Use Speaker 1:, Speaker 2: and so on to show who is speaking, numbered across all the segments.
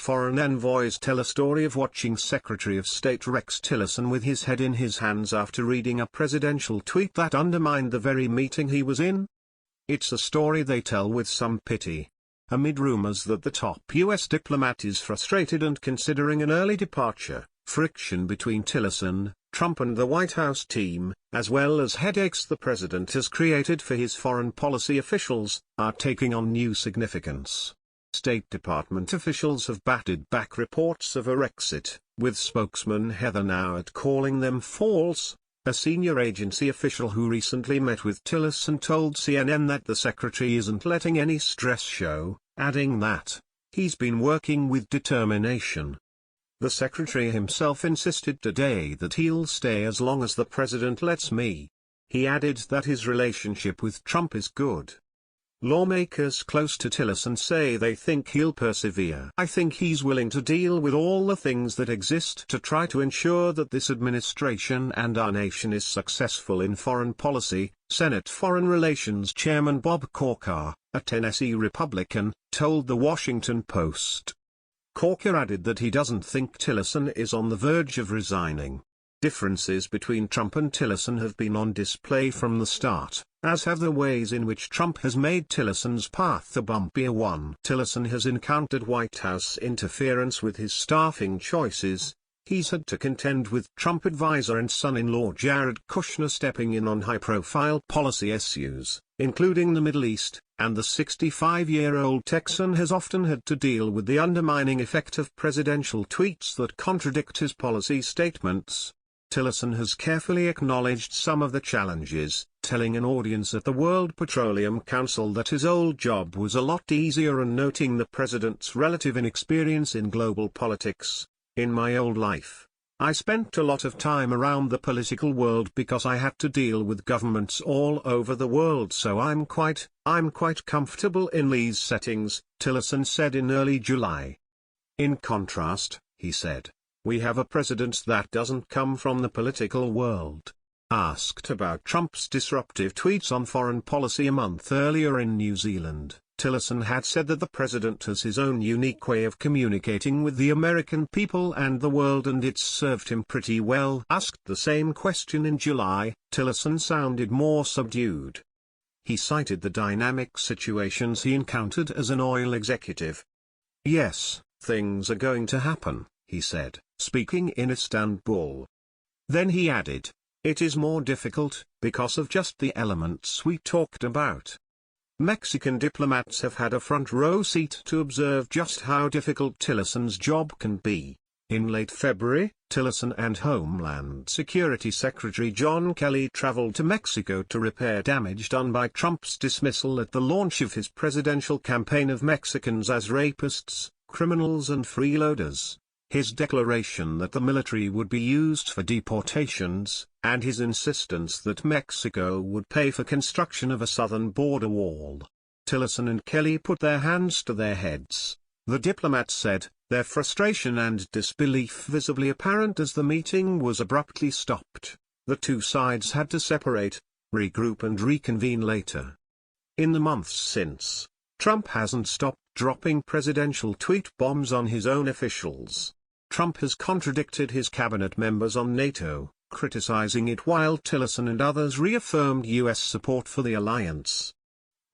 Speaker 1: Foreign envoys tell a story of watching Secretary of State Rex Tillerson with his head in his hands after reading a presidential tweet that undermined the very meeting he was in. It's a story they tell with some pity. Amid rumors that the top U.S. diplomat is frustrated and considering an early departure, friction between Tillerson, Trump and the White House team, as well as headaches the president has created for his foreign policy officials, are taking on new significance. State Department officials have batted back reports of a Rexit, with spokesman Heather Nauert calling them false. A senior agency official who recently met with Tillerson told CNN that the secretary isn't letting any stress show, adding that he's been working with determination. The secretary himself insisted today that he'll stay as long as the president lets me. He added that his relationship with Trump is good. Lawmakers close to Tillerson say they think he'll persevere. I think he's willing to deal with all the things that exist to try to ensure that this administration and our nation is successful in foreign policy, Senate Foreign Relations Chairman Bob Corker, a Tennessee Republican, told The Washington Post. Corker added that he doesn't think Tillerson is on the verge of resigning. Differences between Trump and Tillerson have been on display from the start, as have the ways in which Trump has made Tillerson's path a bumpier one. Tillerson has encountered White House interference with his staffing choices. He's had to contend with Trump advisor and son-in-law Jared Kushner stepping in on high-profile policy issues, including the Middle East, and the 65-year-old Texan has often had to deal with the undermining effect of presidential tweets that contradict his policy statements. Tillerson has carefully acknowledged some of the challenges, telling an audience at the World Petroleum Council that his old job was a lot easier and noting the president's relative inexperience in global politics. In my old life, I spent a lot of time around the political world because I had to deal with governments all over the world, so I'm quite comfortable in these settings, Tillerson said in early July. In contrast, he said, we have a president that doesn't come from the political world. Asked about Trump's disruptive tweets on foreign policy a month earlier in New Zealand, Tillerson had said that the president has his own unique way of communicating with the American people and the world and it's served him pretty well. Asked the same question in July, Tillerson sounded more subdued. He cited the dynamic situations he encountered as an oil executive. Yes, things are going to happen, he said, speaking in Istanbul. Then he added, it is more difficult, because of just the elements we talked about. Mexican diplomats have had a front-row seat to observe just how difficult Tillerson's job can be. In late February, Tillerson and Homeland Security Secretary John Kelly traveled to Mexico to repair damage done by Trump's dismissal at the launch of his presidential campaign of Mexicans as rapists, criminals and freeloaders. His declaration that the military would be used for deportations, and his insistence that Mexico would pay for construction of a southern border wall. Tillerson and Kelly put their hands to their heads, the diplomats said, their frustration and disbelief visibly apparent as the meeting was abruptly stopped. The two sides had to separate, regroup and reconvene later. In the months since, Trump hasn't stopped dropping presidential tweet bombs on his own officials. Trump has contradicted his cabinet members on NATO, criticizing it while Tillerson and others reaffirmed U.S. support for the alliance.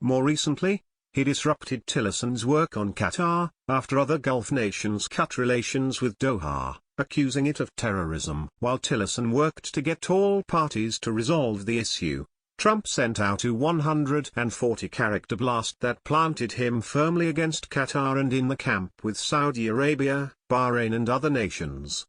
Speaker 1: More recently, he disrupted Tillerson's work on Qatar, after other Gulf nations cut relations with Doha, accusing it of terrorism. While Tillerson worked to get all parties to resolve the issue, Trump sent out a 140-character blast that planted him firmly against Qatar and in the camp with Saudi Arabia, Bahrain and other nations.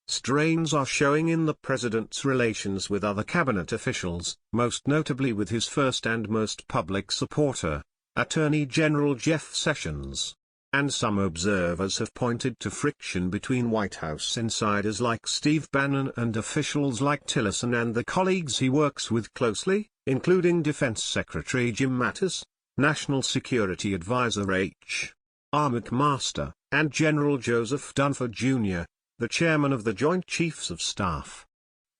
Speaker 1: Strains are showing in the president's relations with other cabinet officials, most notably with his first and most public supporter, Attorney General Jeff Sessions. And some observers have pointed to friction between White House insiders like Steve Bannon and officials like Tillerson and the colleagues he works with closely, including Defense Secretary Jim Mattis, National Security Advisor H.R. McMaster, and General Joseph Dunford Jr., the chairman of the Joint Chiefs of Staff.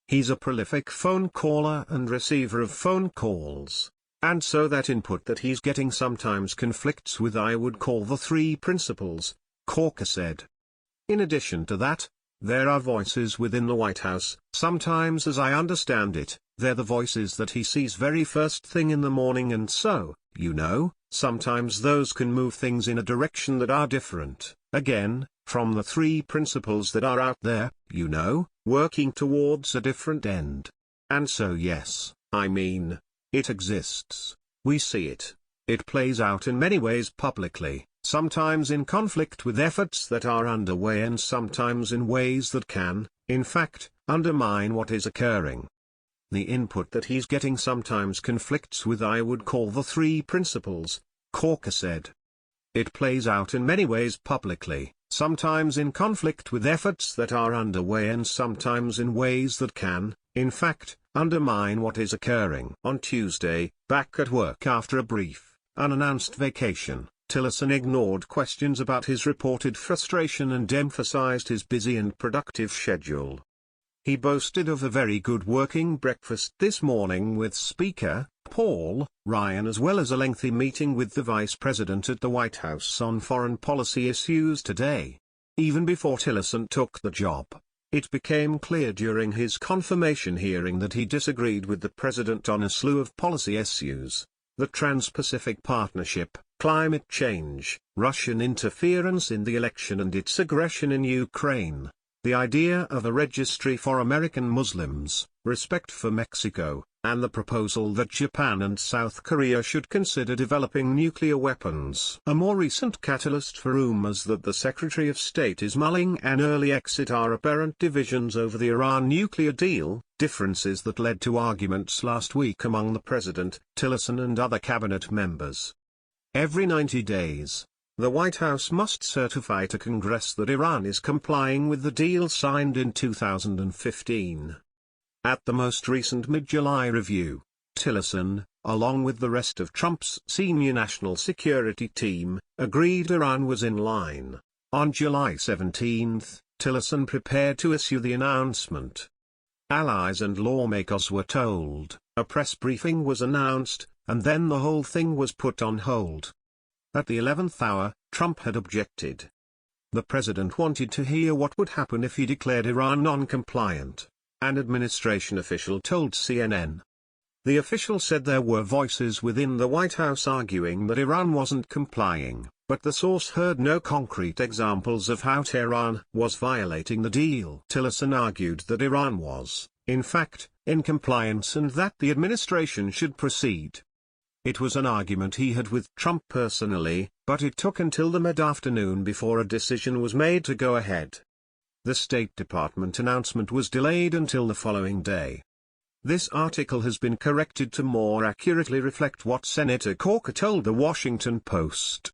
Speaker 1: He's a prolific phone caller and receiver of phone calls. And so that input that he's getting sometimes conflicts with I would call the three principles, Corker said. In addition to that, there are voices within the White House. Sometimes, as I understand it, they're the voices that he sees very first thing in the morning, and so, sometimes those can move things in a direction that are different, again, from the three principles that are out there, working towards a different end. And so yes, it exists. We see it. It plays out in many ways publicly, sometimes in conflict with efforts that are underway, and sometimes in ways that can, in fact, undermine what is occurring. The input that he's getting sometimes conflicts with I would call the three principles, Corker said. It plays out in many ways publicly, sometimes in conflict with efforts that are underway, and sometimes in ways that can, in fact, undermine what is occurring. On Tuesday, back at work after a brief, unannounced vacation, Tillerson ignored questions about his reported frustration and emphasized his busy and productive schedule. He boasted of a very good working breakfast this morning with Speaker Paul Ryan, as well as a lengthy meeting with the Vice President at the White House on foreign policy issues today. Even before Tillerson took the job, it became clear during his confirmation hearing that he disagreed with the President on a slew of policy issues: the Trans-Pacific Partnership, climate change, Russian interference in the election and its aggression in Ukraine, the idea of a registry for American Muslims, respect for Mexico, and the proposal that Japan and South Korea should consider developing nuclear weapons. A more recent catalyst for rumors that the Secretary of State is mulling an early exit are apparent divisions over the Iran nuclear deal, differences that led to arguments last week among the President, Tillerson and other cabinet members. Every 90 days, the White House must certify to Congress that Iran is complying with the deal signed in 2015. At the most recent mid-July review, Tillerson, along with the rest of Trump's senior national security team, agreed Iran was in line. On July 17, Tillerson prepared to issue the announcement. Allies and lawmakers were told, a press briefing was announced, and then the whole thing was put on hold. At the 11th hour, Trump had objected. The president wanted to hear what would happen if he declared Iran non-compliant, an administration official told CNN. The official said there were voices within the White House arguing that Iran wasn't complying, but the source heard no concrete examples of how Tehran was violating the deal. Tillerson argued that Iran was, in fact, in compliance and that the administration should proceed. It was an argument he had with Trump personally, but it took until the mid-afternoon before a decision was made to go ahead. The State Department announcement was delayed until the following day. This article has been corrected to more accurately reflect what Senator Corker told the Washington Post.